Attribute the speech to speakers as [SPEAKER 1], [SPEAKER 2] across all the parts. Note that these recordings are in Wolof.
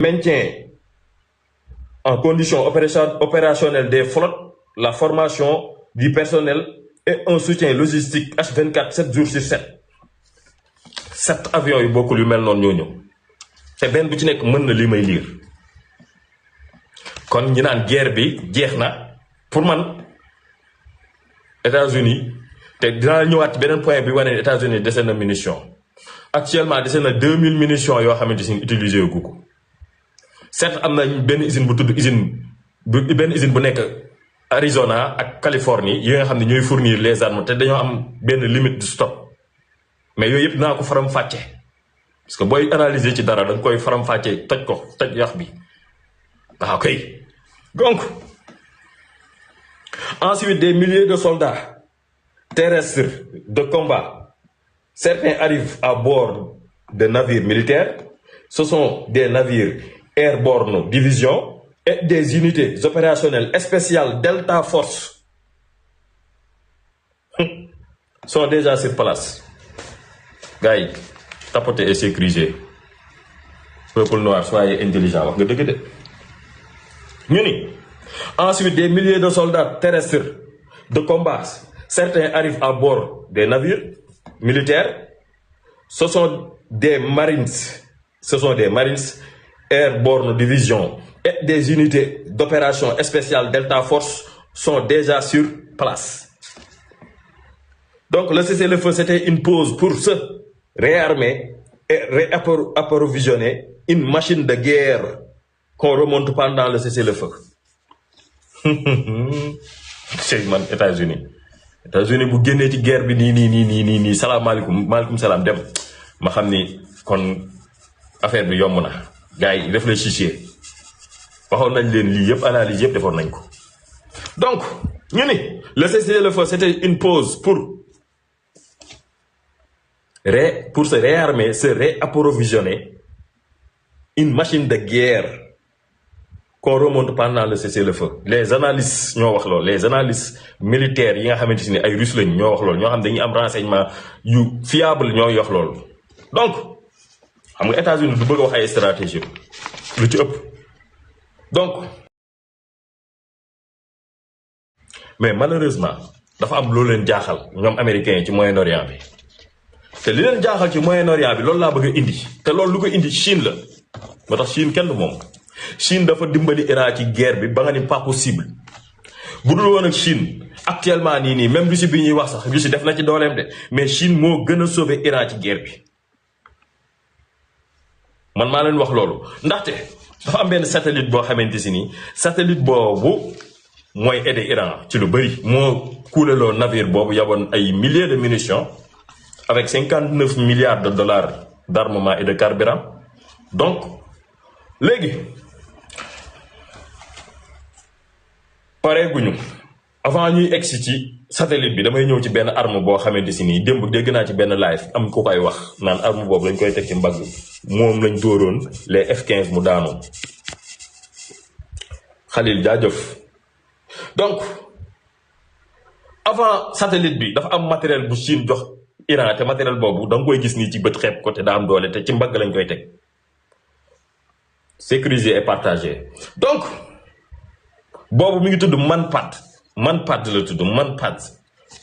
[SPEAKER 1] maintien en condition opérationnelle des flottes, la formation du personnel et un soutien logistique H24 7 jours sur 7. 7 avions yu bokkul yu mel noonu ñoo ñëw te benn bu ci nekk mën na li may lire kon ñi naan guerre bi jeex na pour man États-Unis te dinaa ñëwaat ci beneen point bi wane États-Unis dese na munitions actuellement dese na 2000 munitions yoo xamante ni utilisé gu ko certes am na benn usine bu tudd benn usine bu nekk Arizona ak Californie yi nga xam ne ñooy fournir les armes te dañoo am benn limite de stock mais yooyu yëpp dinaa ko faram-fàcce parce que booy analyser ci dara da nga koy faram-fàcce toj yax bi waaw kay donc ensuite des milliers de soldats terrestres de combat. Certains arrivent à bord de navires militaires. Ce sont des navires Airborne Division et des unités opérationnelles spéciales Delta Force sont déjà sur place. Gars, tapotez et sécurisez. Peuple noir, soyez intelligents. Ensuite, des milliers de soldats terrestres de combat. Certains arrivent à bord des navires militaires. Ce sont des Marines. Airborne Division et des unités d'opération spéciales Delta Force sont déjà sur place. Donc le cessez-le-feu, c'était une pause pour se réarmer et réapprovisionner une machine de guerre qu'on remonte pendant le cessez-le-feu. C'est man États-Unis bu génnee ci guerre bi nii salaamaaleykum maaleykum salaam dem ma xam ni kon affaire bi yomb na gars yi réfléchissez waxoon nañ leen lii yëpp analyse yëpp defoon nañ ko. donc ñu ni le cessez-le-feu c'était une pause pour se réarmer, se réapprovisionner une machine de guerre qu'on remonte pendant le cessez-le-feu. Les analystes ñoo wax lool, les analystes militaires yi nga xamante ni ay Russes lañ ñoo wax lool, ñoo xam dañuy am renseignement yu fiable ñoo wax lool. donc xam nga États-Unis du bëgg a wax ay stratégie lu ci ëpp. donc mais malheureusement dafa am loo leen jaaxal ñoom américains yi ci Moyen-Orient bi. te li leen jaaxal ci Moyen-Orient bi loolu laa bëgg a indi te loolu lu ko indi Chine la moo tax Chine kenn moom Chine dafa dimbali Iran ci guerre bi ba nga ni pas possible bu dul woon ak Chine actuellement nii même Russie bi ñuy wax sax Russie def na ci dooleem de mais Chine moo gën a sauver Iran ci guerre bi man maa leen wax loolu ndaxte dafa am benn satellite boo xamante si nii satellite boobu mooy aider Iran ci lu bëri moo kuuleloo navire boobu yaboon ay milliers de munitions avec 59 milliards de dollars d'armement et de carburant. Donc, léegi pareeguñu avant ñuy egsi ci satellite bi damay ñëw ci benn arme boo xamante si nii démb dégg naa ci benn live am ku koy wax naan arme boobu lañ koy teg ci mbagg moom lañ dóoroon les F-15 mu daanoon Khalil jaajëf. donc avant satellite bi dafa am matériel bu Chine jox Iran te matériel boobu da nga koy gis nii ci bët xeeb ko te daa am doole te ci mbagg lañ koy teg sécuriser et partager. donc boobu mi ngi tudd manpad la tudd manpad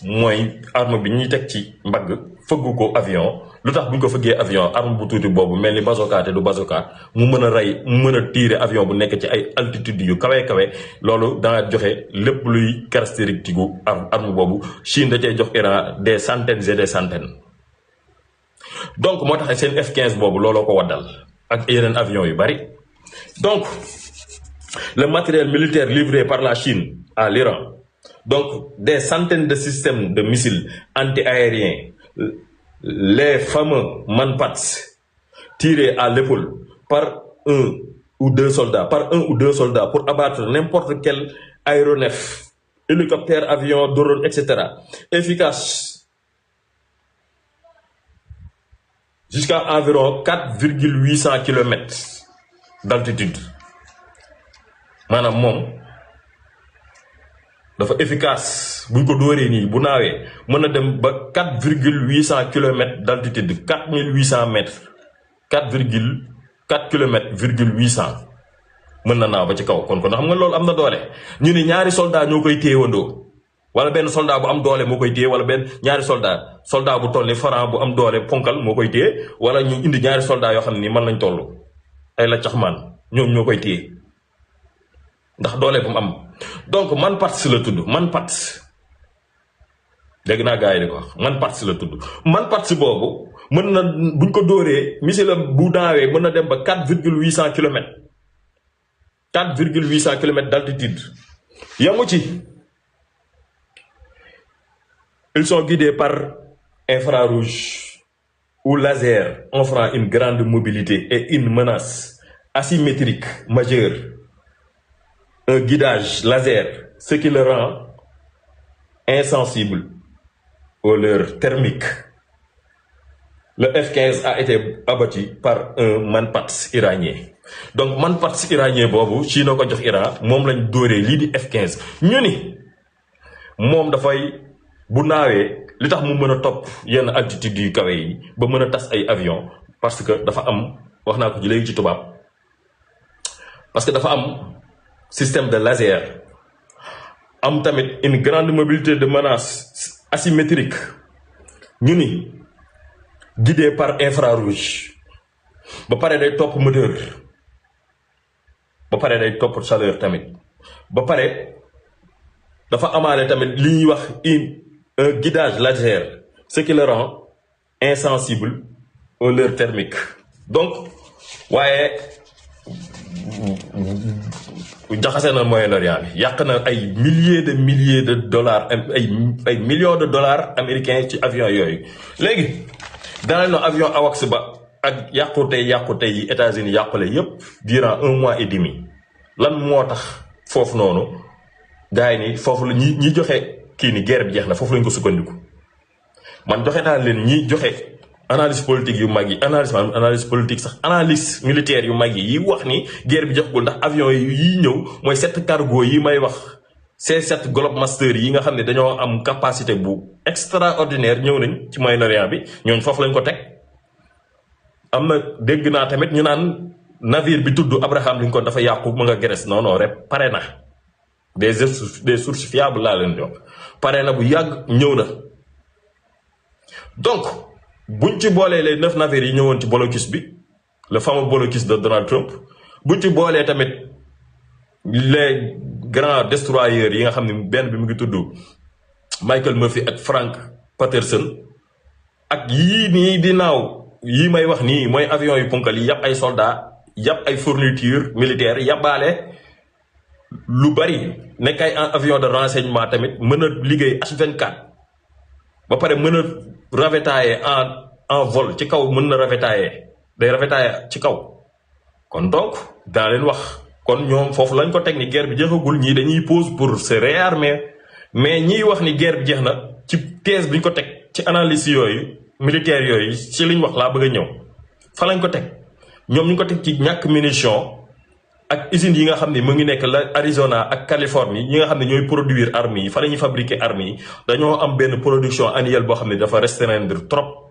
[SPEAKER 1] mooy arme bi ñuy teg ci mbagg fëggu ko avion lu tax bu ñu ko fëggee avion arme bu tuuti boobu mel ni bazooka te du bazooka mu mën a rey mu mën a tirer avion bu nekk ci ay altitude yu kawe loolu danga joxe lépp luy caractéristique gu arme boobu Chine da cee jox Iran des centaines et des centaines. donc moo tax seen F-15 boobu looloo ko waddal ak yeneen avion yu bari. donc le matériel militaire livré par la Chine à l'Iran, donc des centaines de systèmes de missiles anti-aériens, les fameux Manpads tirés à l'épaule par un ou deux soldats pour abattre n'importe quel aéronef, hélicoptère, avion, drone, etc. efficace jusqu'à environ 4,800 km d'altitude. maanaam moom dafa efficace buñ ko dóoree nii bu naawee mën na dem ba 4,800 kilomètres d'altitude 4800 mètres 4,8 4 kilomètres virgule 800 mën na naaw ba ci kaw kon xam nga loolu am na doole ñu ni ñaari soldat ñoo koy téyewandoo wala benn soldat bu am doole moo koy téye wala benn ñaari soldat bu toll ni Franc bu am doole ponkal moo koy téye wala ñu indi ñaari soldat yoo xam ne ni mën nañ toll ay la caxmaan ñoom ñoo koy téye ndax doole bu mu am donc man parti la tudd man parti dégg naa gars yi di ko wax man parti la tudd man parti boobu mën na buñ ko dóoree missile bu daawee mën na dem ba 4,800 kilomètres 4,800 kilomètres d'altitude yamu ci ils sont guidés par infrarouge ou laser offrant une grande mobilité et une menace asymétrique majeure. Un guidage laser, ce qui le rend insensible aux leurres thermiques. Le F-15 a été abattu par un manpats iranien. Donc manpats iranien boobu Chine ko jox Iran moom lañ dóoree lii di F-15 ñu ni moom dafay bu naawee li tax mu mën a topp yenn altitude yu kawe yi ba mën a tas ay avion parce que dafa am wax naa ko ci léegi ci tubaab parce que dafa am système de laser am tamit une grande mobilité de menace asymétrique ñu ni guidé par infrarouge ba pare day topp moteur ba pare day topp chaleur tamit ba pare dafa amaale tamit li ñuy wax un guidage laser ce qui le rend insensible aux leurres thermiques donc waaye jaxase na Moyen-Orient bi yàq na ay milliers de dollars ay millions de dollars américains ci avion yooyu léegi dana no avion AWACS ba ak yàqute yi États-Unis yàqule yépp durant 1 mois et demi lan moo tax foofu noonu gars yi ni foofu la ñi joxe kii ni guerre bi jeex na foofu lañ ko sukkandiku man joxe naa leen ñi joxe analyse politique yu mag yi analyse politique sax analyse militaire yu mag yi wax ni guerre bi jeexagul ndax avion yi ñëw mooy 7 cargo yi may wax C7 Globemaster yi nga xam ne dañoo am capacité bu extraordinaire ñëw nañ ci Moyen-Orient bi ñooñ foofu lañ ko teg am na dégg naa tamit ñu naan navire bi tudd Abraham Lincoln dafa yàqu mu nga Grèce non rek pare na des sources fiables laa leen jox pare na bu yàgg ñëw na donc buñ ci boolee les 9 navires yi ñëwoon ci blocus bi le fameux blocus de Donald Trump buñ ci boolee tamit les grands destroyers yi nga xam ne benn bi mu ngi tudd Michael Murphy ak Frank Patterson ak yii nii di naaw yii may wax nii mooy avion yu ponkal yi yàpp ay soldats yàpp ay fournitures militaires yàbbaale lu bari nekk ay avion de renseignement tamit mën a liggéey H24 ba pare mën a ravitailler en vol ci kaw mën na ravitailler ci kaw kon donc daa leen wax kon ñoom foofu lañ ko teg ni guerre bi jeexagul ñii dañuy pause pour se réarmer mais ñiy wax ni guerre bi jeex na ci thèse bi ñu ko teg ci analyse yooyu militaire yooyu ci liñ wax laa bëgg a ñëw fa lañ ko teg ñoom ñu ko teg ci ñàkk munition ak usines yi nga xam ne mu ngi nekk la Arizona ak Californie ñi nga xam ne ñooy produire armes yi fa la ñuy fabriquer armes yi dañoo am benn production annuelle boo xam ne dafa restreindre trop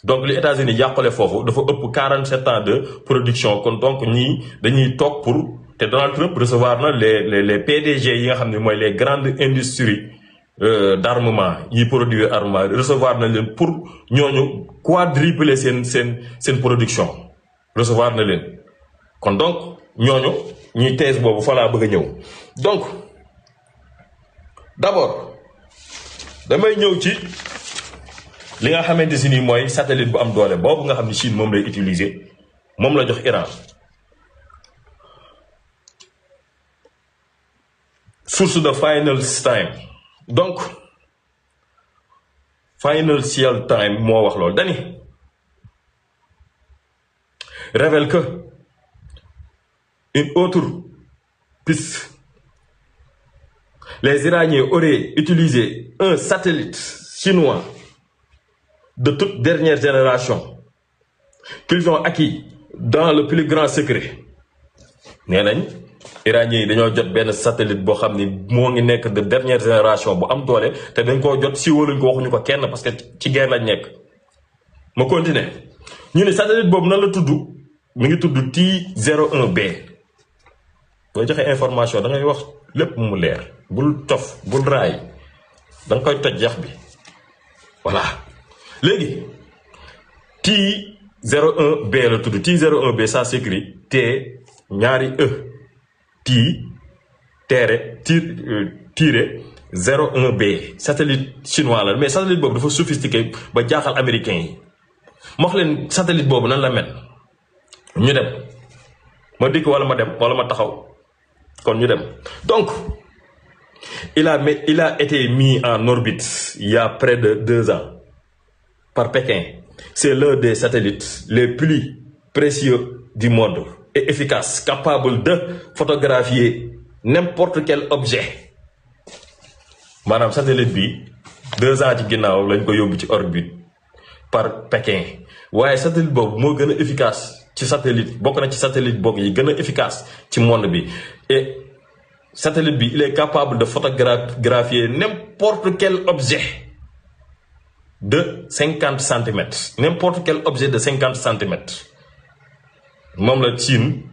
[SPEAKER 1] donc li États-Unis yàqule foofu dafa ëpp 47 ans de production kon donc ñii dañuy toog pour te Donald Trump recevoir na les PDG yi nga xam ne mooy les grandes industries d'armement yi produire armement recevoir na leen pour ñooñu quadrupler seen production recevoir na leen kon donc ñooñu ñuy thèse boobu fa laa bëgg a ñëw donc d'abord damay ñëw ci li nga xamante si ni mooy satellite bu am doole boobu nga xam ne Chine moom lay utiliser moom la jox Iran source de Financial Times donc Financial Times moo wax loolu dani révèle que une autre piste. Les Iraniens auraient utilisé un satellite chinois de toute dernière génération qu'ils ont acquis dans le plus grand secret. Nee nañ Iraniens yi dañoo jot benn satellite boo xam ni moo ngi nekk de dernière génération bu am doole te dañ koo jot si wóoluñ ko waxuñu ko kenn parce que ci guerre lañ nekk. ma continuer ñu ne satellite boobu nan la tudd mi ngi tudd T01B boo joxe information da ngay wax lépp mu leer bul tof bul raay da nga koy toj yax bi voilà léegi T01B la tudd T01B ça s'écrit T ñaari E T tiré 01B satellite chinois la mais satellite boobu dafa sophistiqué ba jaaxal américain yi ma wax leen satellite boobu nan la mel ñu dem ma dikk wala ma dem wala ma taxaw kon ñu dem donc il a été mis en orbite il y a près de 2 ans par Pékin. C'est l'un des satellites les plus précieux du monde et efficace, capable de photographier n'importe quel objet. Madame, satellite bi 2 ans ci ginnaaw lañ ko yóbbu ci orbite par Pékin waaye satellite boobu moo gën a efficace ci satellite bokk na ci satellite boobu yi gën a efficace ci monde bi et satellite bi il est capable de photographier n'importe quel objet de 50 centimètres. N'importe quel objet de 50 centimètres. Même la Chine,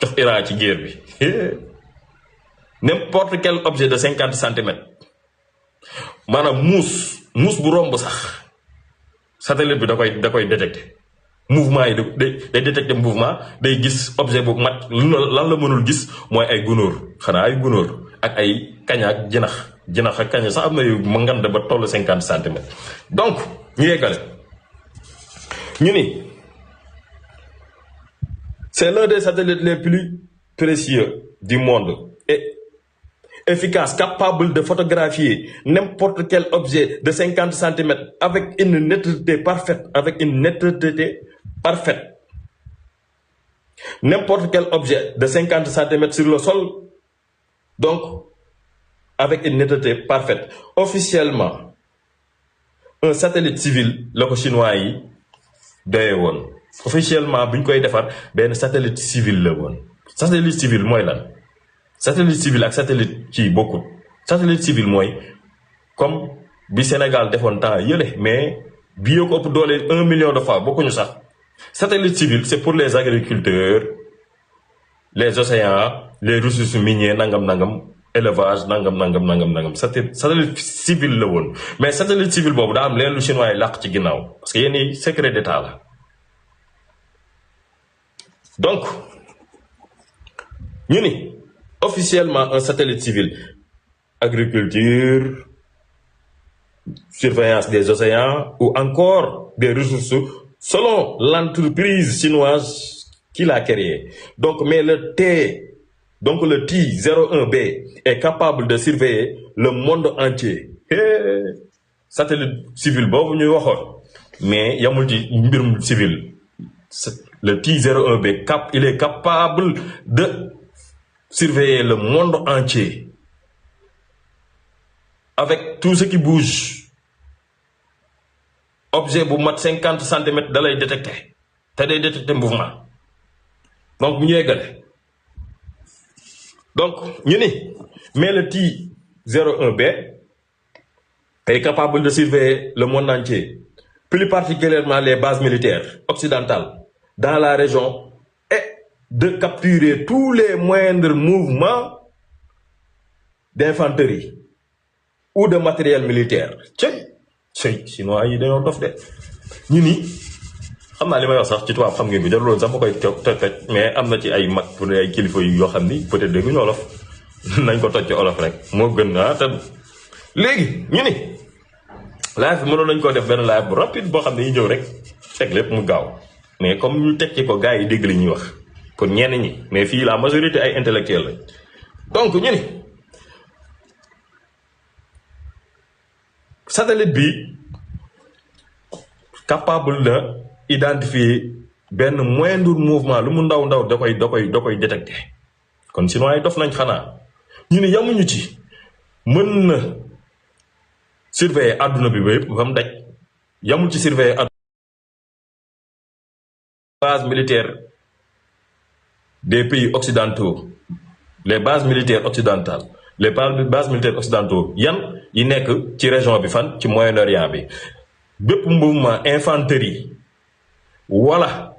[SPEAKER 1] jox Iran ci guerre bi. N'importe quel objet de 50 centimètres. Maanaam muus bu romb sax satellite bi da koy détecter. Mouvement yi day détecter mouvement day gis objet bu mat lan la mënul gis mooy ay gunóor xanaa ay gunóor ak ay kaña ak jinax ak kaña sax am na yu ma ngand ba toll 50 centimètres. Donc ñu yeggale ñu ni c'est l'un des satellites les plus précieux du monde et efficace, capable de photographier n'importe quel objet de 50 centimètres avec une netteté parfaite, N'importe quel objet de 50 centimètres sur le sol, donc avec une netteté parfaite. Officiellement, un satellite civil, le chinois yi doye woon. Officiellement, buñ koy defar ben satellite civil la woon. Satellite civil mooy lan? Satellite civil ak satellite ci bokkut. Satellite civil mooy comme bi Sénégal defoon temps yële mais bi yo ko ëpp doole 1 million de fois bokkuñu sax. Satellite civil c'est pour les agriculteurs, les océans, les ressources minières nangam élevage nangam. Satellite civil la woon mais satellite civil boobu daa am leen lu chinois yi làq ci ginnaaw parce que yéen secret d'état la. Donc ñu ni officiellement un satellite civil agriculture, surveillance des océans ou encore des ressources selon l'entreprise chinoise qui l'a créé. Donc mais le T01B est capable de surveiller le monde entier. Satellite civil boobu ñuy waxoon mais yamul ci mbirum civil. Le T01B il est capable de surveiller le monde entier avec tout ce qui bouge. Objet bu mat 50 centimètres da lay détecter te day détecter mouvement. Donc ñu yeggale. Donc ñu ni mais le T01B est capable de surveiller le monde entier, plus particulièrement les bases militaires occidentales dans la région et de capturer tous les moindres mouvements d'infanterie ou de matériel militaire. Chinois yi dañoo dof de ñu ni xam naa li may wax sax ci tubaab xam ngeen bi jarul woon sax ma koy toj mais am na ci ay mag pour ay kilifa yoo xam ni peut-être dégguñu olof nañ ko toj ci olof rek moo gën naa te léegi ñu ni live bi mënoon nañ koo def benn live bu rapide boo xam ne ñu ñëw rek teg lépp mu gaaw mais comme ñu teg ci ko gars yi dégg li ñuy wax pour ñenn ñi mais fii la majorité ay intellectuels lañ donc ñu ni satellite bi capable de identifier benn moindre mouvement lu mu ndaw da koy détecter kon chinois yi dof nañ xanaa ñu ne yamuñu ci mën na surveiller àdduna bi ba yëpp ba mu daj yamul ci surveiller àdduna base militaire des pays occidentaux les bases militaires occidentales les bases militaires occidentaux yan yi nekk ci région bi fan ci Moyen-Orient bi bépp mouvement infanterie wala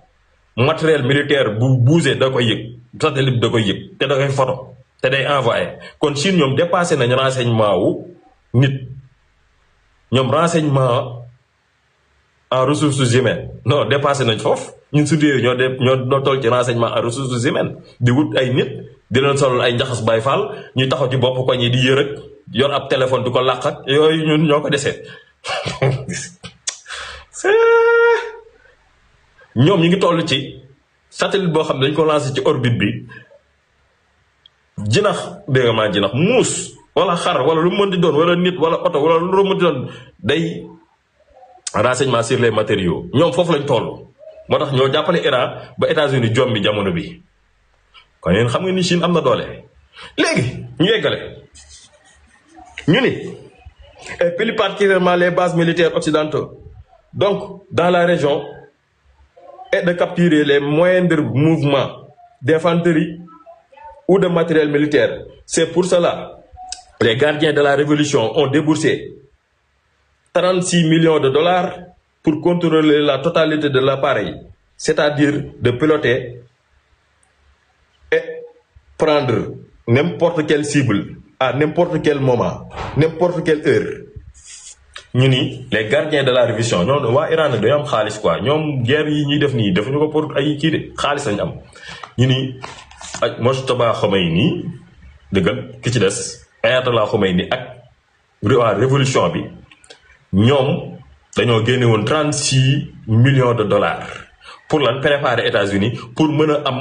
[SPEAKER 1] matériel militaire bu bougé da koy yëg satellite da koy yëg te da koy photo te day envoyé kon Chine ñoom dépassé nañ renseignement wu nit ñoom renseignement en ressources humaines non dépassé nañ foofu ñun su dee ñoo toll ci renseignement en ressources humaines di wut ay nit di leen solal ay njaxas bay faal ñuy taxaw ci bopp ko ñi di yërëg yor ab téléphone di ko làq ak yooyu ñun ñoo ko desee ñoom ñu ngi toll ci satellite boo xam ne dañ ko lancé ci orbite bi jinax dégg nga maa jinax muus wala xar wala lu mën di doon wala nit wala oto wala lu mën di doon day renseignement sur les matériaux ñoom foofu lañ toll moo tax ñoo jàppale Iran ba États-Unis jom bi jamono bi kon yéen xam nga ni Chine am na doole léegi ñu yeggale ñu ni et plus particulièrement les bases militaires occidentaux donc dans la région et de capturer les moindres mouvements d'infanterie ou de matériel militaire. C'est pour cela que les gardiens de la révolution ont déboursé 36 millions de dollars pour contrôler la totalité de l'appareil, c'est-à-dire de piloter et prendre n'importe quelle cible à n'importe quel moment, n'importe quelle heure. ñu ni les gardiens de la révolution ñoom waa Iran nag dañoo am xaalis quoi ñoom guerre yi ñuy def nii defuñu ko pour ay kii de xaalis lañu am ñu ni ak Mojtaba Khomeini dëggal ki ci des Ayatollah Khomeini ak waa révolution bi ñoom dañoo génne woon 36 millions de dollars pour lan préparer États-Unis pour mën a am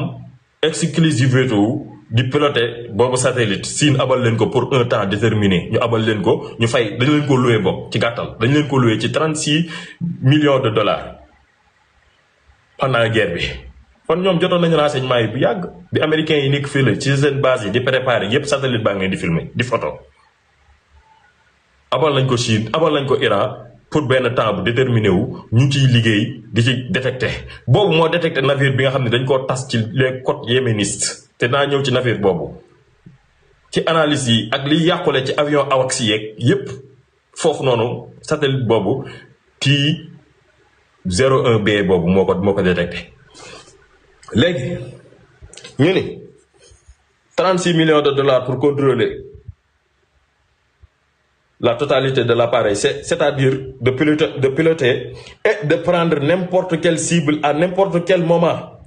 [SPEAKER 1] exclusivité di piloter boobu satellite Chine abal leen ko pour un temps déterminé ñu abal leen ko ñu fay dañ leen ko loué bokk ci gàttal dañ leen ko loué ci 36 millions de dollars pendant guerre bi kon ñoom jotoon nañu renseignement yi bu yàgg bi américains yi nekk fii la ci seen base yi di préparer yépp satellite baa ngi leen di filmer di photo abal nañ ko Chine abal nañ ko Iran pour benn temps bu déterminé wu ñu ciy liggéey di ci détecté boobu moo détecté navire bi nga xam ne dañ koo tas ci les côtes yéménistes te naa ñëw ci navire boobu ci analyse yi ak liy yàqule ci avion AWACS yeeg yépp foofu noonu satellite boobu T-01B boobu moo ko détecté léegi ñu ni 36 millions de dollars pour contrôler la totalité de l'appareil, c'est-à-dire de piloter et de prendre n'importe quelle cible à n'importe quel moment.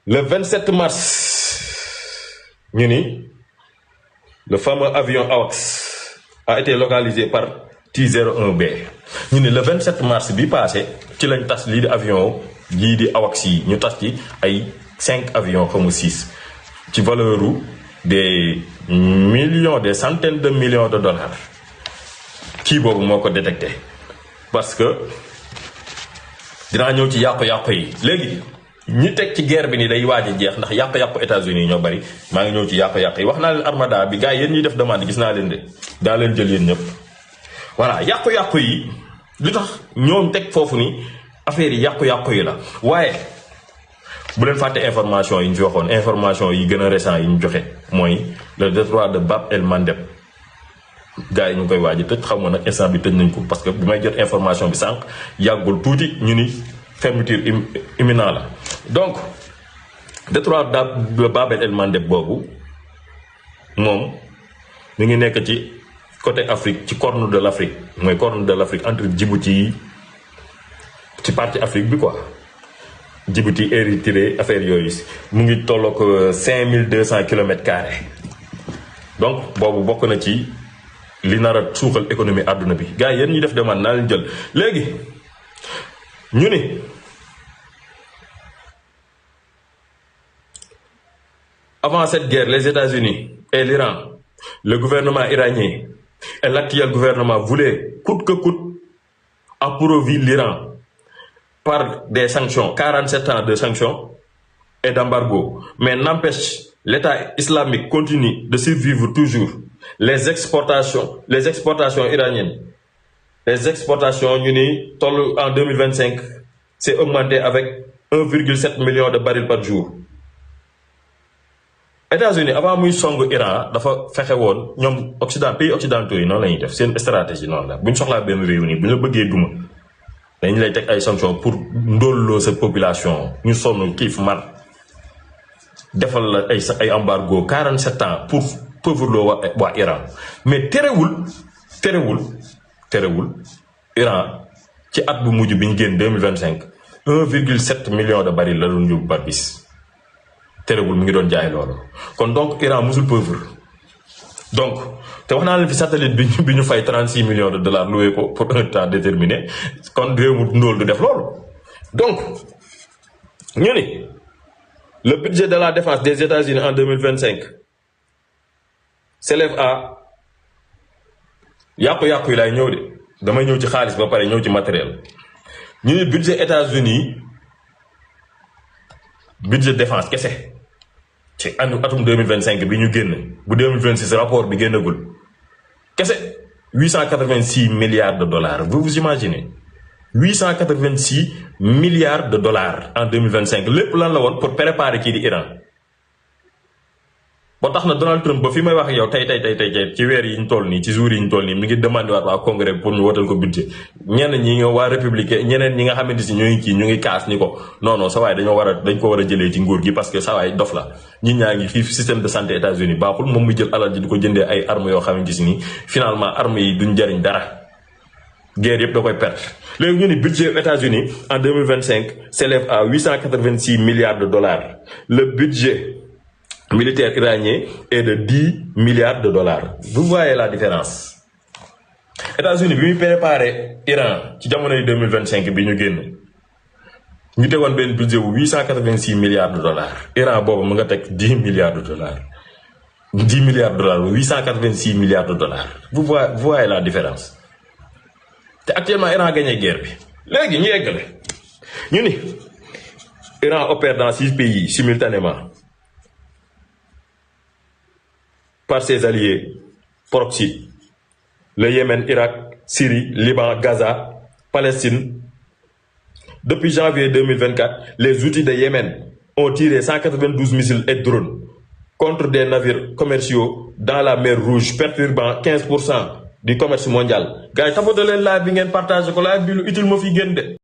[SPEAKER 1] Le 27 mars, le fameux avion AWACS a été localisé par T-01B. Le 27 mars bi passé, ci lañ tas lii di avion lii di AWACS yi ñu tas ci ay 5 avions comme 6 ci valeur des millions, des centaines de millions de dollars. Qui boobu moo ko détecté parce que dinaa ñëw ci yàqu-yàqu yi léegi ñi teg ci guerre bi ni day waaj a jeex ndax yàqu-yàqu États-Unis ñoo bari maa ngi ñëw ci yàqu-yàqu yi wax naa leen armada bi gars yi yéen ñuy def demande gis naa leen de daa leen jël yéen ñëpp voilà yàqu-yàqu yi lu tax ñoom teg foofu ni affaire yi yàqu-yàqu yi la waaye bu leen fàtte information yi ñu fi waxoon information yi gën a récent yi ñu joxe mooy le détroit de Bab el Mandeb gars yi ñu ngi koy waaj a tëj xam nga nag instant bi tëj nañ ko parce que bi may jot information bi sànq yàggul tuuti ñu ni fermeture imminent la donc détroit de Bab el Mandeb boobu moom mi ngi nekk ci côté Afrique ci corne de l'Afrique mooy corne de l'Afrique entre Djibouti ci partie Afrique bi quoi Djibouti Érythrée affaire yooyu mu ngi tolloog 5200 kilomètres carrés donc boobu bokk na ci li nar a suuxal économie àdduna bi gars yi yéen ñuy def demande naa leen jël léegi ñu ni avant cette guerre les États-Unis et l'Iran le gouvernement iranien et l'actuel gouvernement voulaient coûte que coûte approuvir l'Iran par des sanctions, 47 ans de sanctions et d'embargo. Mais n'empêche, l'État islamique continue de survivre toujours. Les exportations iraniennes, les exportations en 2025, c'est augmenté avec 1,7 million de barils par jour. États-Unis avant muy song Iran dafa fexe woon ñoom pays occidentaux yi noonu la def seen stratégie noonu la bu ñu soxlaa benn réew nii bu ñu la bëggee duma dañu lay teg ay sanctions pour ndóolloo sa population ñu sonn kiif mar defal la ay embargo 47 ans pour pauvreloo waa Iran mais terewul Iran ci at bu mujj bi ñu génn 2025 1,7 million de barils la doon yóbbu par bis terewul mu ngi doon jaay loolu kon donc Iran musul pauvre donc te wax naa leen fi satellite bi ñu fay 36 millions de dollars loué ko pour un temps déterminé kon réew mu ndóol du def loolu donc ñu ni le budget de la défense des États-Unis en 2025 s'élève à yàqu-yàqu yi laay ñëw de damay ñëw ci xaalis ba pare ñëw ci matériel ñu ni budget États-Unis budget défense kese ci atum 2025 bi ñu génn bu 2026 rapport bi génnagul kese 886 milliards de dollars vous imaginez 886 milliards de dollars en 2025 lépp lan la woon pour préparer kii di Iran ba tax na Donald Trump ba fi may wax ak yow tey ci weer yi ñu toll nii ci jours yi ñu toll nii mi ngi demandé waat waa congrès pour ñu wotal ko budget ñenn ñi nga waa républicain ñeneen ñi nga xamante si ñu ngi kaas ni ko non sa waay dañ ko war a jëlee ci nguur gi parce que sa waay dof la ñit ñaa ngi fii système de santé États-Unis baaxul moom muy jël alal ji di ko jëndee ay armes yoo xamante si ni finalement armes yi duñ jariñ dara guerre yëpp da koy perdre léegi ñu ni budget États-Unis en 2025 s'élève à 886 milliards de dollars le budget militaire iranien est de 10 milliards de dollars. Vous voyez la différence. États-Unis bi muy préparé Iran ci jamono 2025 bi ñu génn ñu tegoon benn budget bu 886 milliards de dollars. Iran boobu mu nga teg 10 milliards de dollars. 10 milliards de dollars 886 milliards de dollars. Vous voyez la différence. te actuellement Iran a gagné guerre bi léegi ñu yeggale ñu ni Iran opère dans 6 pays simultanément par ses alliés proxy, le Yémen, Irak, Syrie, Liban, Gaza, Palestine. Depuis janvier 2024, les outils de Yémen ont tiré 192 missiles et drones contre des navires commerciaux dans la mer Rouge, perturbant 15% du commerce mondial. Gars, tapote leen live bi ngeen partage ko live bi lu utile mo fi gën de.